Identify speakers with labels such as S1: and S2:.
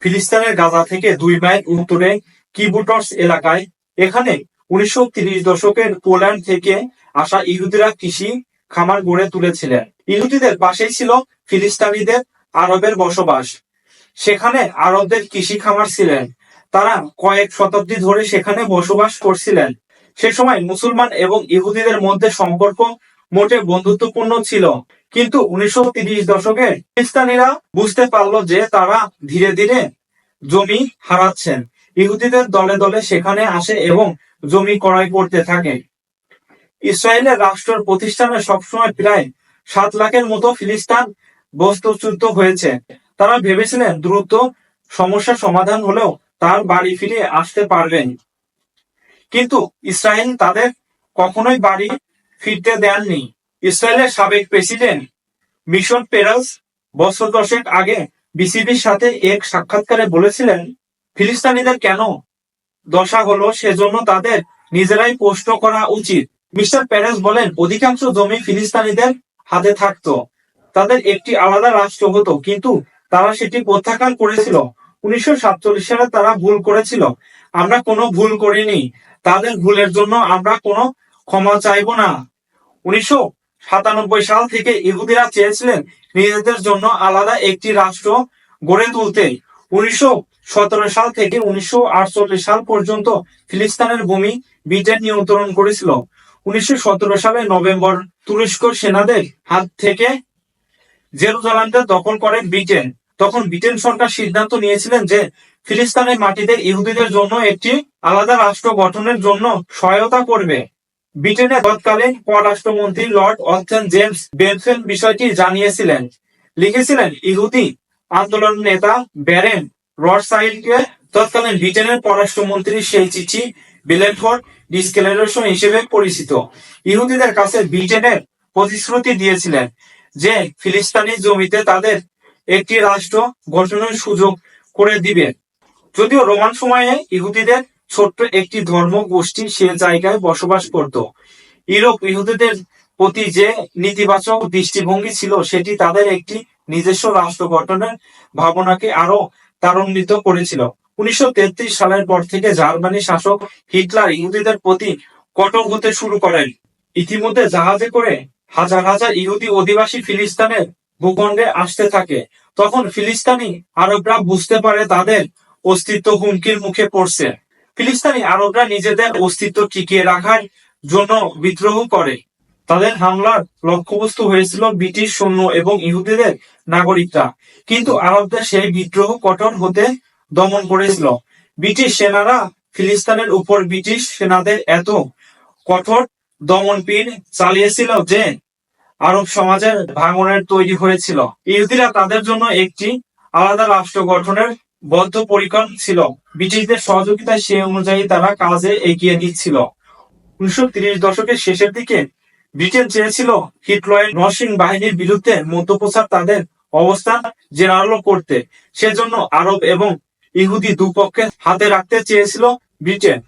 S1: ফিলিস্তিনের গাজা থেকে 2 মাইল উত্তরে কিবুটস এলাকায়। এখানে 1930 দশকের পোল্যান্ড থেকে আসা ইহুদিরা কৃষি খামার গড়ে তুলেছিলেন। ইহুদিদের পাশেই ছিল ফিলিস্তিনিদের আরবের বসবাস। সেখানে আরবদের কৃষি খামার ছিলেন। তারা কয়েক শতাব্দী ধরে সেখানে বসবাস করছিলেন। সে সময় মুসলমান এবং ইহুদিদের মধ্যে সম্পর্ক মোটে বন্ধুত্বপূর্ণ ছিল। কিন্তু 1930 দশকে ফিলিস্তিনিরা বুঝতে পারল যে তারা ধীরে ধীরে জমি হারাচ্ছেন। ইহুদিদের দলে দলে সেখানে আসে এবং জমি ক্রয় করতে থাকে। ইসরায়েলের রাষ্ট্র প্রতিষ্ঠানে সবসময় প্রায় 7 লাখের মতো ফিলিস্তিন বস্তুচ্যুত হয়েছে। তারা ভেবেছিলেন দ্রুত সমস্যা সমাধান হলেও তার বাড়ি ফিরে আসতে পারবেন। কিন্তু ইসরায়েল তাদের কখনোই বাড়ি ফিরতে দেননি। ইসরায়েলের সাবেক প্রেসিডেন্ট মিশন পেরাস বছর দশেক আগে বিসিবির সাথে এক সাক্ষাৎকারে বলেছিলেন, ফিলিস্তিনিদের কেন দশা হলো সেজন্য তাদের নিজেরাই প্রশ্ন করা উচিত। মিস্টার পেরেস বলেন, অধিকাংশ জমি ফিলিস্তিনিদের হাতে থাকতো, তাদের একটি আলাদা রাষ্ট্র হতো, কিন্তু তারা সেটি প্রত্যাখ্যান করেছিল। 1947 সালে তারা ভুল করেছিল। আমরা কোনো ভুল করিনি। তাদের ভুলের জন্য আমরা কোনো ক্ষমা চাইব না। 1997 সাল থেকে ইহুদিরা চেয়েছিলেন নিজেদের জন্য আলাদা একটি রাষ্ট্র গড়ে তুলতে। 1917 সাল থেকে 1948 সাল পর্যন্ত ফিলিস্তিনের ভূমি ব্রিটেন নিয়ন্ত্রণ করেছিল। 1917 সালের নভেম্বর তুরস্ক সেনাদের হাত থেকে জেরুজালেমকে দখল করে ব্রিটেন। তখন ব্রিটেন সরকার সিদ্ধান্ত নিয়েছিলেন যে ফিলিস্তিনের মাটিতে ইহুদিদের জন্য একটি আলাদা রাষ্ট্র গঠনের জন্য সহায়তা করবে। ব্রিটেনের তৎকালীন পররাষ্ট্রমন্ত্রী লর্ড অস্টেন জেমস বেনফেন বিষয়টি জানিয়েছিলেন। লিখেছিলেন, ইহুদি আন্দোলন নেতা ব্যারেন রথসাইল্ডকে তৎকালীন ব্রিটেনের পররাষ্ট্রমন্ত্রী সেই চিঠি বেলেফোর্ড ডিক্লারেশন হিসেবে পরিচিত। ইহুদিদের কাছে ব্রিটেনের প্রতিশ্রুতি দিয়েছিলেন যে ফিলিস্তিনি জমিতে তাদের একটি রাষ্ট্র গঠনের সুযোগ করে দিবে। যদিও রোমান সময়ে ইহুদিদের ছোট্ট একটি ধর্ম গোষ্ঠী সে জায়গায় বসবাস করত, ইউরোপ ইহুদিদের প্রতি যে নেতিবাচক দৃষ্টিভঙ্গি ছিল সেটি তাদের একটি নিজস্ব রাষ্ট্র গঠনের ভাবনাকে আরো ত্বরান্বিত করেছিল। 1933 সালের পর থেকে জার্মানি শাসক হিটলার ইহুদিদের প্রতি কঠোর হতে শুরু করেন। ইতিমধ্যে জাহাজে করে হাজার হাজার ইহুদি অধিবাসী ফিলিস্তিনের ভূখণ্ডে আসতে থাকে। তখন ফিলিস্তিনি আরবরা বুঝতে পারে তাদের অস্তিত্ব হুমকির মুখে পড়ছে। ফিলিস্তিনি আরবরা নিজেদের অস্তিত্ব টিকিয়ে রাখার জন্য বিদ্রোহ করে। তাদের হামলার লক্ষ্যবস্তু হয়েছিল ব্রিটিশ সৈন্য এবং ইহুদিদের নাগরিকরা। কিন্তু আরবদের সেই বিদ্রোহ কঠোর হতে দমন করেছিল। ব্রিটিশ সেনারা ফিলিস্তিনের উপর ব্রিটিশ সেনাদের এত কঠোর দমনপীড় চালিয়েছিল যে আরব সমাজের ভাঙনের তৈরি হয়েছিল। ইহুদিরা তাদের জন্য একটি আলাদা রাষ্ট্র গঠনের বদ্ধপরিকর ছিল। ব্রিটিশদের সহযোগিতায় সে অনুযায়ী তারা কাজে এগিয়ে নিচ্ছিল। 1930 দশকের শেষের দিকে ব্রিটেন চেয়েছিল হিটলয়ের নরসিং বাহিনীর বিরুদ্ধে মধ্যপ্রাচ্যে তাদের অবস্থান জেনারেল করতে। সেজন্য আরব এবং ইহুদি দুপক্ষের হাতে রাখতে চেয়েছিল ব্রিটেন।